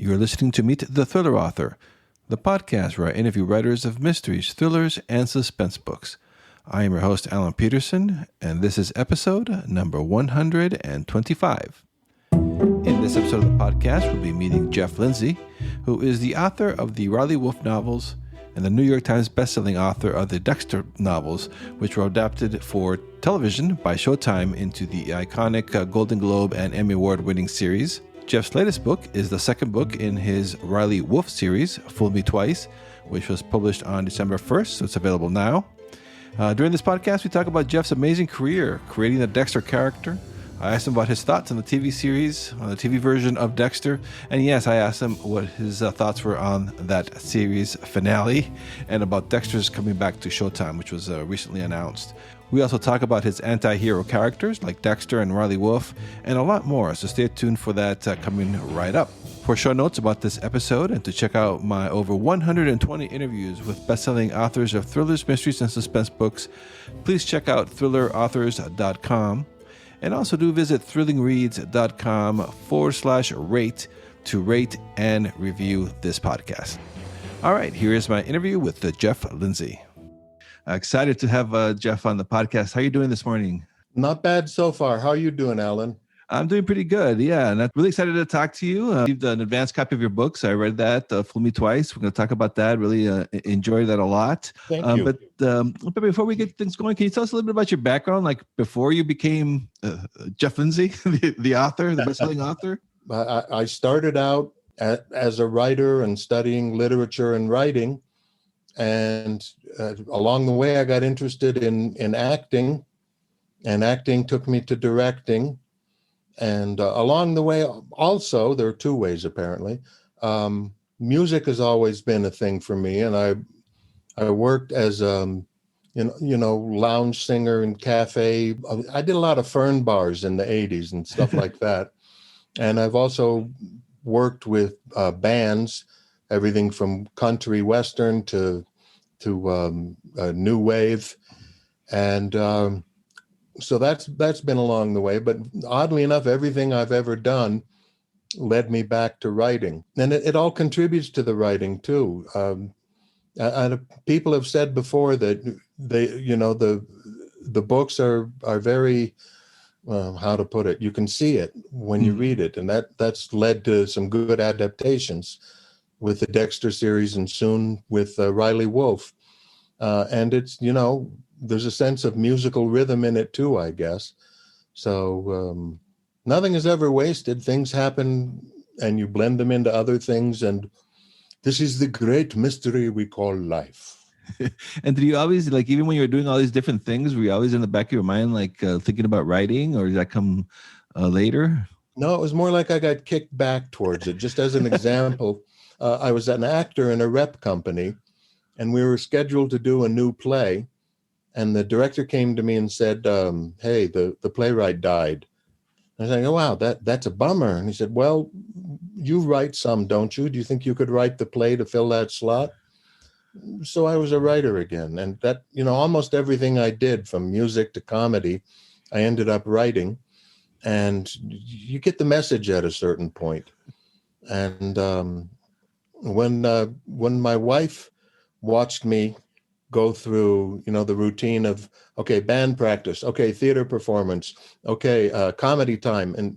You're listening to Meet the Thriller Author, the podcast where I interview writers of mysteries, thrillers, and suspense books. I am your host, Alan Peterson, and this is episode number 125. In this episode of the podcast, we'll be meeting Jeff Lindsay, who is the author of the Riley Wolfe novels and the New York Times bestselling author of the Dexter novels, which were adapted for television by Showtime into the iconic Golden Globe and Emmy Award-winning series. Jeff's latest book is the second book in his Riley Wolfe series, Fool Me Twice, which was published on December 1st, so it's available now. During this podcast, we talk about Jeff's amazing career creating the Dexter character. I asked him about his thoughts on the TV series, on the TV version of Dexter, and yes, I asked him what his thoughts were on that series finale and about Dexter's coming back to Showtime, which was recently announced. We also talk about his anti-hero characters like Dexter and Riley Wolfe and a lot more, so stay tuned for that coming right up. For show notes about this episode and to check out my over 120 interviews with best-selling authors of thrillers, mysteries, and suspense books, please check out thrillerauthors.com. And also do visit thrillingreads.com/rate to rate and review this podcast. All right, here is my interview with Jeff Lindsay. Excited to have Jeff on the podcast. How are you doing this morning? Not bad so far. How are you doing, Alan? I'm doing pretty good, yeah. And I'm really excited to talk to you. I received an advanced copy of your books. I read that, Fool Me Twice. We're going to talk about that. Really enjoyed that a lot. Thank you. But before we get things going, can you tell us a little bit about your background, like before you became Jeff Lindsay, the author, the best-selling author? I started out as a writer and studying literature and writing. And along the way, I got interested in acting. And acting took me to directing. And along the way, also, there are two ways, apparently. Music has always been a thing for me. And I worked as, lounge singer in cafe. I did a lot of fern bars in the 80s and stuff like that. And I've also worked with bands, everything from country western to new wave. And so that's been along the way, but oddly enough, everything I've ever done led me back to writing, and it all contributes to the writing too. People have said before that the books are very, how to put it, you can see it when you read it, and that's led to some good adaptations with the Dexter series and soon with Riley Wolfe, and it's there's a sense of musical rhythm in it too, I guess. So nothing is ever wasted. Things happen and you blend them into other things. And this is the great mystery we call life. And did you always, like, even when you were doing all these different things, were you always in the back of your mind, like thinking about writing, or did that come later? No, it was more like I got kicked back towards it. Just as an example, I was an actor in a rep company and we were scheduled to do a new play. And the director came to me and said, hey, the playwright died. I was like, oh, wow, that's a bummer. And he said, well, you write some, don't you? Do you think you could write the play to fill that slot? So I was a writer again. And that, almost everything I did from music to comedy, I ended up writing. And you get the message at a certain point. And when my wife watched me go through, the routine of, okay, band practice, okay, theater performance, okay, comedy time. And,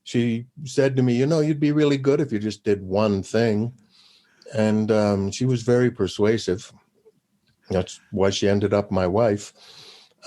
she said to me, you'd be really good if you just did one thing. And she was very persuasive. That's why she ended up my wife.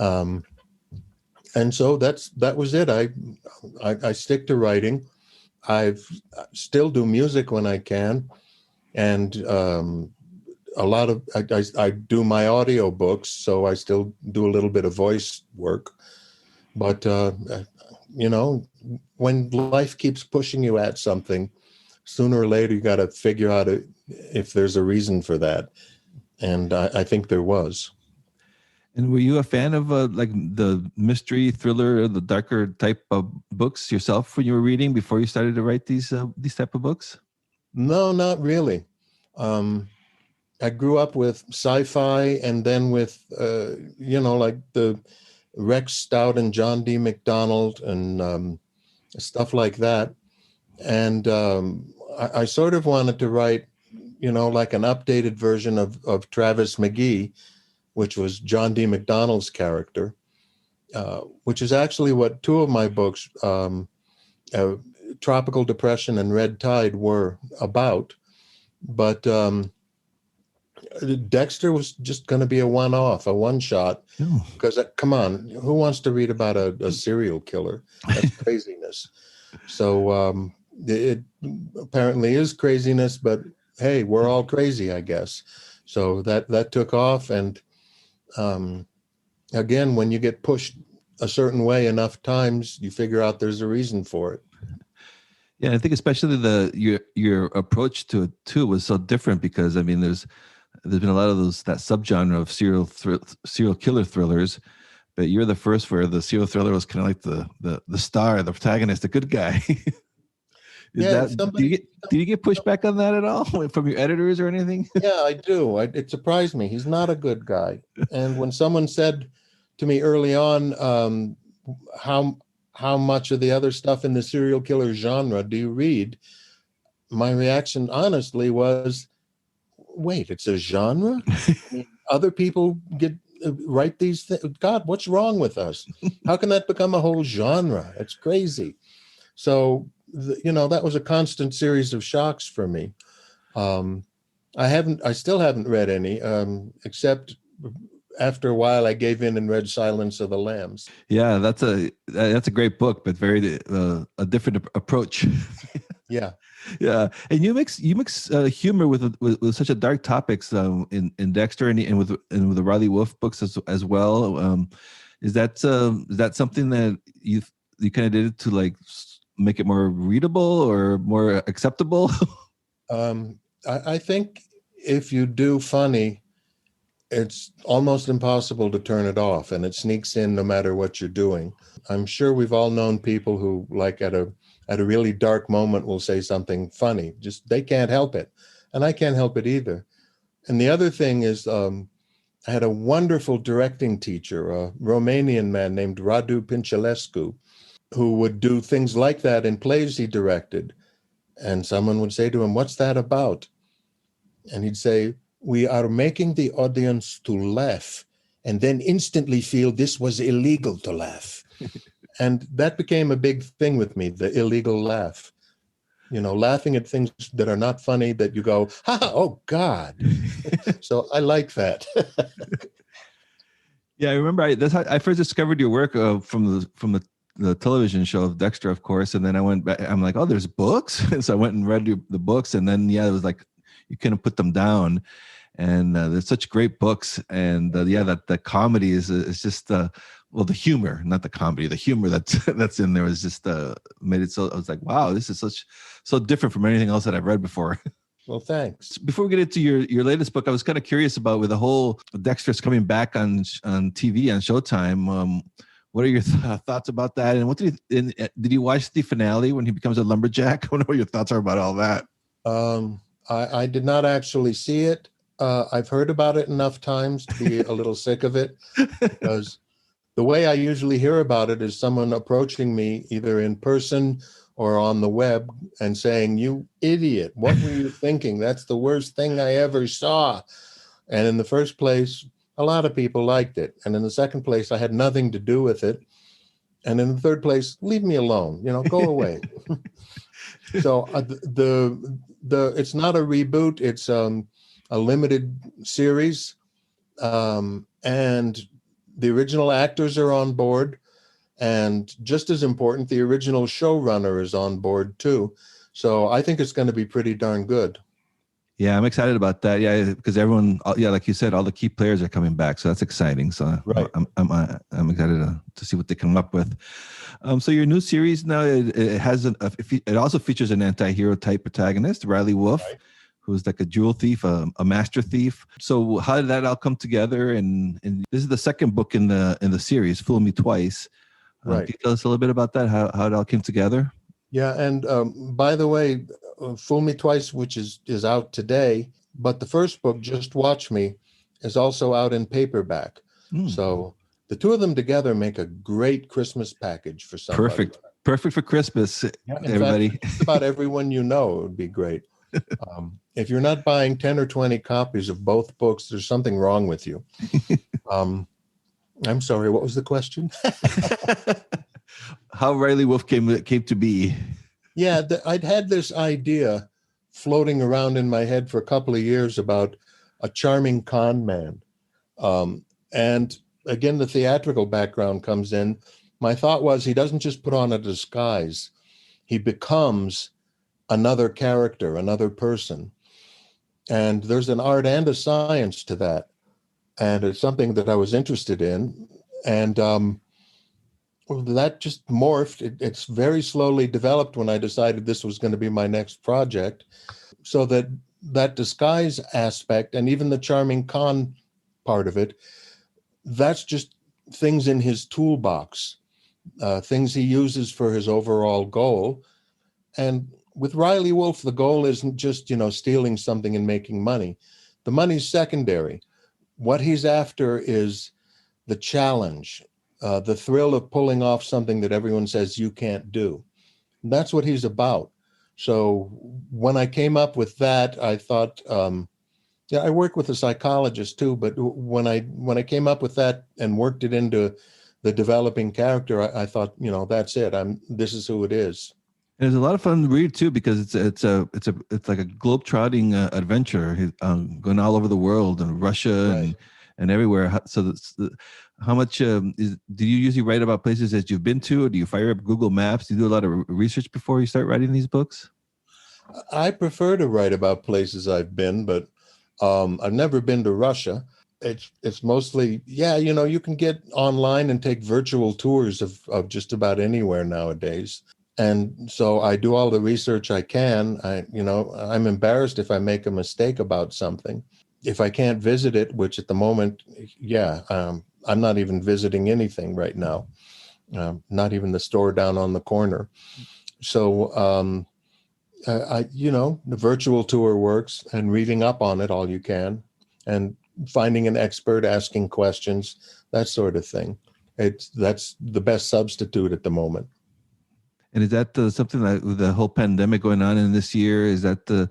And so that was it. I stick to writing. I still do music when I can. And, I do my audio books, so I still do a little bit of voice work. But, when life keeps pushing you at something, sooner or later, you got to figure out if there's a reason for that. And I think there was. And were you a fan of like the mystery, thriller, the darker type of books yourself when you were reading before you started to write these type of books? No, not really. I grew up with sci-fi and then with, like the Rex Stout and John D. McDonald and stuff like that. And I sort of wanted to write, like an updated version of Travis McGee, which was John D. McDonald's character, which is actually what two of my books, Tropical Depression and Red Tide, were about. But Dexter was just going to be a one-off, a one-shot. Oh. Because, come on, who wants to read about a serial killer? That's craziness. So it apparently is craziness, but hey, we're all crazy, I guess. So that took off. And again, when you get pushed a certain way enough times, you figure out there's a reason for it. Yeah, I think especially your approach to it too was so different, because I mean, there's been a lot of that subgenre of serial killer thrillers, but you're the first where the serial thriller was kind of like the star, the protagonist, the good guy. Did you get pushback on that at all from your editors or anything? Yeah, I do. It surprised me. He's not a good guy. And when someone said to me early on, how much of the other stuff in the serial killer genre do you read? My reaction, honestly, was, wait, it's a genre? I mean, other people write these things. God, what's wrong with us? How can that become a whole genre? It's crazy. So, that was a constant series of shocks for me. I still haven't read any, except after a while I gave in and read Silence of the Lambs. Yeah, that's a great book, but very a different approach. Yeah. Yeah, and you mix humor with such a dark topics in Dexter and with the Riley Wolfe books as well. Is that something that you kind of did to like make it more readable or more acceptable? I think if you do funny, it's almost impossible to turn it off, and it sneaks in no matter what you're doing. I'm sure we've all known people who, like at a really dark moment, will say something funny. Just they can't help it, and I can't help it either. And the other thing is, I had a wonderful directing teacher, a Romanian man named Radu Pincelescu, who would do things like that in plays he directed. And someone would say to him, "What's that about?" And he'd say, "We are making the audience to laugh and then instantly feel this was illegal to laugh." And that became a big thing with me, the illegal laugh. Laughing at things that are not funny, that you go, "Ha, oh God." So I like that. Yeah, I remember that's how I first discovered your work from the television show of Dexter, of course. And then I went back, I'm like, oh, there's books. So I went and read the books, and then it was like you couldn't put them down. And they're such great books. And that the comedy is just the humor, not the comedy, the humor that's in there is just made it so. I was like, wow, this is so different from anything else that I've read before. Well, thanks. Before we get into your latest book, I was kind of curious about, with the whole Dexter's coming back on TV on Showtime. What are your thoughts about that? And did you watch the finale when he becomes a lumberjack? I wonder what your thoughts are about all that. I did not actually see it. I've heard about it enough times to be a little sick of it, because the way I usually hear about it is someone approaching me either in person or on the web and saying, "You idiot, what were you thinking? That's the worst thing I ever saw." And in the first place, a lot of people liked it. And in the second place, I had nothing to do with it. And in the third place, leave me alone, go away. So it's not a reboot. It's a limited series. And the original actors are on board. And just as important, the original showrunner is on board too. So I think it's going to be pretty darn good. Yeah, I'm excited about that. Yeah, because everyone, like you said, all the key players are coming back, so that's exciting. So right. I'm excited to see what they come up with. So your new series now, it has it also features an anti-hero type protagonist, Riley Wolfe, right, who's like a jewel thief, a master thief. So how did that all come together? And this is the second book in the series, Fool Me Twice. Right. Can you tell us a little bit about that? How it all came together? Yeah, and by the way, Fool Me Twice, which is out today, but the first book, Just Watch Me, is also out in paperback. So the two of them together make a great Christmas package for somebody. perfect for Christmas, Yeah, in everybody. fact, just about everyone you know, it would be great. If you're not buying 10 or 20 copies of both books, there's something wrong with you. I'm sorry, what was the question? How Riley Wolfe came to be. Yeah, I'd had this idea floating around in my head for a couple of years about a charming con man. And again, the theatrical background comes in. My thought was he doesn't just put on a disguise, he becomes another character, another person. And there's an art and a science to that. And it's something that I was interested in. And that just morphed. It's very slowly developed when I decided this was going to be my next project. So that disguise aspect and even the charming con part of it, that's just things in his toolbox, things he uses for his overall goal. And with Riley Wolfe, the goal isn't just, stealing something and making money. The money's secondary. What he's after is the challenge, the thrill of pulling off something that everyone says you can't do. And that's what he's about. So when I came up with that, I thought, I work with a psychologist too, but when I came up with that and worked it into the developing character, I thought, that's it. This is who it is. And it's a lot of fun to read too, because it's like a globe-trotting adventure, going all over the world and Russia Right. and everywhere. So how much do you usually write about places that you've been to, or do you fire up Google Maps? Do you do a lot of research before you start writing these books? I prefer to write about places I've been, but I've never been to Russia. It's mostly, you can get online and take virtual tours of just about anywhere nowadays. And so I do all the research I can. I'm embarrassed if I make a mistake about something. If I can't visit it, which at the moment, I'm not even visiting anything right now, not even the store down on the corner. So, the virtual tour works, and reading up on it all you can, and finding an expert, asking questions, that sort of thing. That's the best substitute at the moment. And is that something that with the whole pandemic going on in this year, is that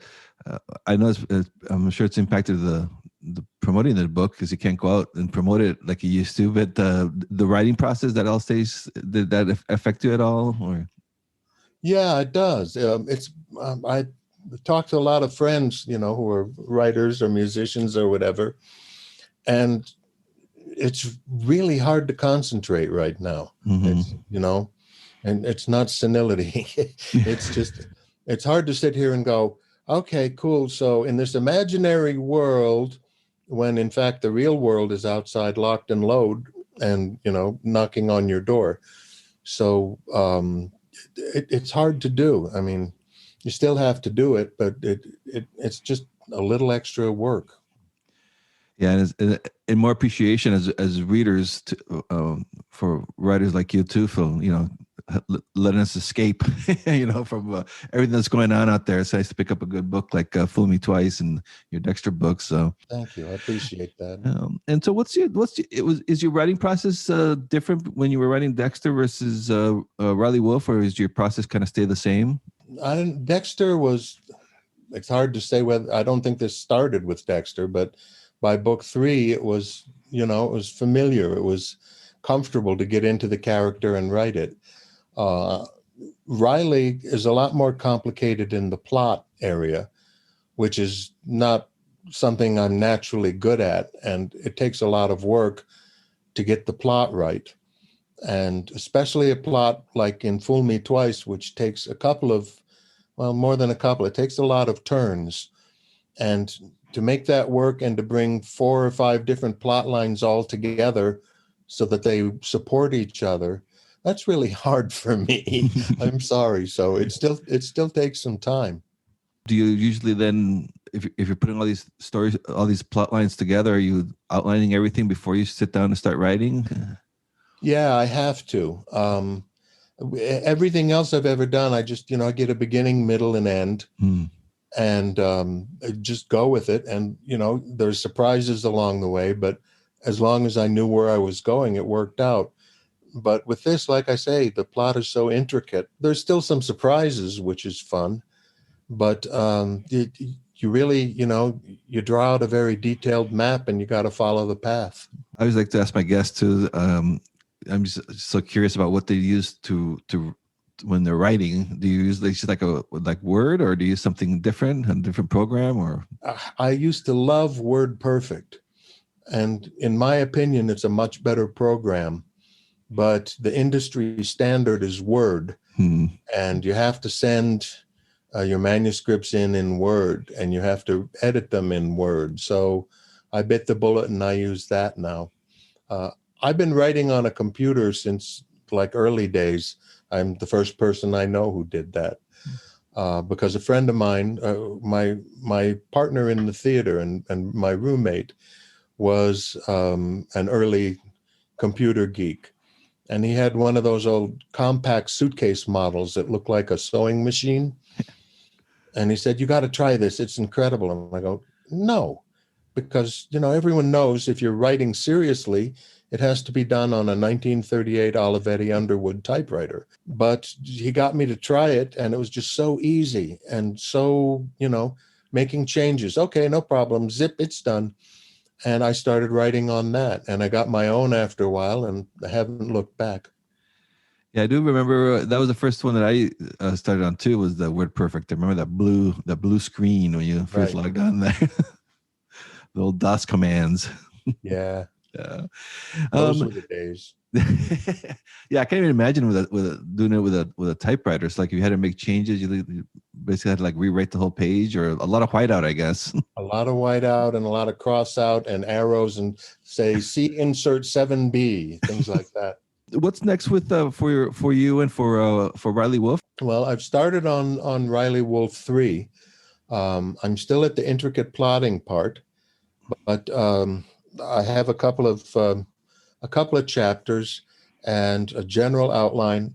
I know I'm sure it's impacted the promoting the book because you can't go out and promote it like you used to, but the writing process, that all stays, did that affect you at all? Or? Yeah, it does. I talked to a lot of friends, who are writers or musicians or whatever, and it's really hard to concentrate right now. Mm-hmm. It's, and it's not senility. It's hard to sit here and go, okay, cool. So in this imaginary world, when in fact the real world is outside, locked and loaded, and, knocking on your door. So it's hard to do. I mean, you still have to do it, but it's just a little extra work. Yeah, and more appreciation as readers for writers like you too, Phil. Letting us escape, from everything that's going on out there. It's nice to pick up a good book like "Fool Me Twice" and your Dexter books. So thank you, I appreciate that. And so, is your writing process different when you were writing Dexter versus Riley Wolfe, or is your process kind of stay the same? Dexter was. It's hard to say whether. I don't think this started with Dexter, but by book 3, it was, it was familiar. It was comfortable to get into the character and write it. Riley is a lot more complicated in the plot area, which is not something I'm naturally good at. And it takes a lot of work to get the plot right. And especially a plot like in Fool Me Twice, which takes more than a couple. It takes a lot of turns. And to make that work and to bring 4 or 5 different plot lines all together so that they support each other, that's really hard for me. I'm sorry. So it still takes some time. Do you usually then, if you're putting all these stories, all these plot lines together, are you outlining everything before you sit down and start writing? Yeah, I have to. Everything else I've ever done, I just, I get a beginning, middle, and end. And just go with it. And, there's surprises along the way, but as long as I knew where I was going, it worked out. But with this, like I say, the plot is so intricate. There's still some surprises, which is fun. But you really, you draw out a very detailed map and you got to follow the path. I always like to ask my guests too. I'm just so curious about what they use to when they're writing. Do you use like Word, or do you use something different, a different program? Or I used to love Word Perfect, and in my opinion, it's a much better program. But the industry standard is Word, and you have to send your manuscripts in Word, and you have to edit them in Word. So I bit the bullet and I use that now. I've been writing on a computer since like early days. I'm the first person I know who did that because a friend of mine, my partner in the theater and my roommate was an early computer geek. And he had one of those old compact suitcase models that looked like a sewing machine. And he said, "You got to try this. It's incredible." And I go, "No," because, everyone knows if you're writing seriously, it has to be done on a 1938 Olivetti Underwood typewriter. But he got me to try it, and it was just so easy and so, making changes. Okay, no problem. Zip, it's done. And I started writing on that, and I got my own after a while, and I haven't looked back. Yeah, I do remember that was the first one that I started on too. Was the Word Perfect. I remember that blue screen when you first logged on there. The old DOS commands. Yeah. Yeah. Those were the days. Yeah, I can't even imagine doing it with a typewriter. It's like you had to make changes. You basically had to rewrite the whole page, or a lot of whiteout, I guess. A lot of whiteout and a lot of cross out and arrows and say see insert 7B, things like that. What's next with for you and for Riley Wolfe? Well, I've started on Riley Wolfe 3. I'm still at the intricate plotting part, but I have a couple of chapters and a general outline.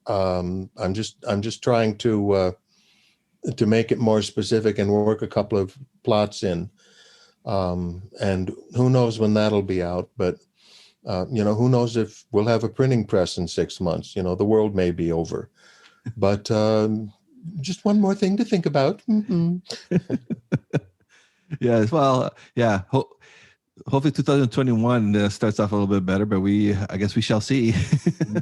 I'm just trying to make it more specific and work a couple of plots in. And who knows when that'll be out, but who knows if we'll have a printing press in 6 months. The world may be over, but just one more thing to think about. Mm-hmm. Yeah, well, yeah. Hopefully 2021 starts off a little bit better, but I guess we shall see.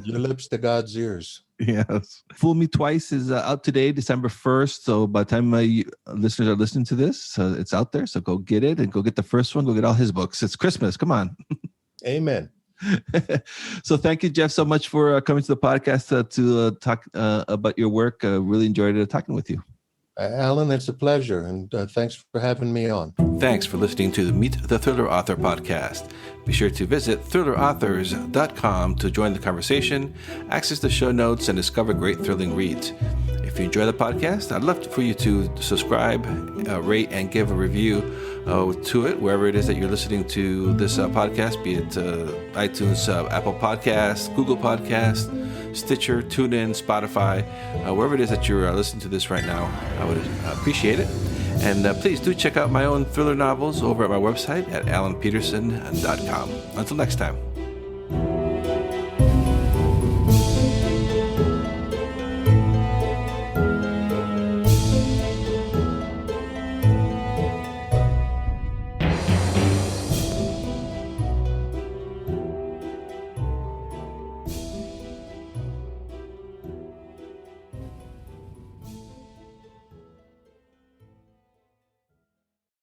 Your lips to God's ears. Yes. Fool Me Twice is out today, December 1st. So by the time listeners are listening to this, it's out there. So go get it and go get the first one. Go get all his books. It's Christmas. Come on. Amen. So thank you, Jeff, so much for coming to the podcast to talk about your work. Really enjoyed talking with you. Alan, it's a pleasure, and thanks for having me on. Thanks for listening to the Meet the Thriller Author podcast. Be sure to visit thrillerauthors.com to join the conversation, access the show notes, and discover great thrilling reads. If you enjoy the podcast, I'd love for you to subscribe, rate, and give a review to it, wherever it is that you're listening to this podcast, be it iTunes, Apple Podcasts, Google Podcasts, Stitcher, TuneIn, Spotify, wherever it is that you're listening to this right now. I would appreciate it. And please do check out my own thriller novels over at my website at alanpeterson.com. Until next time.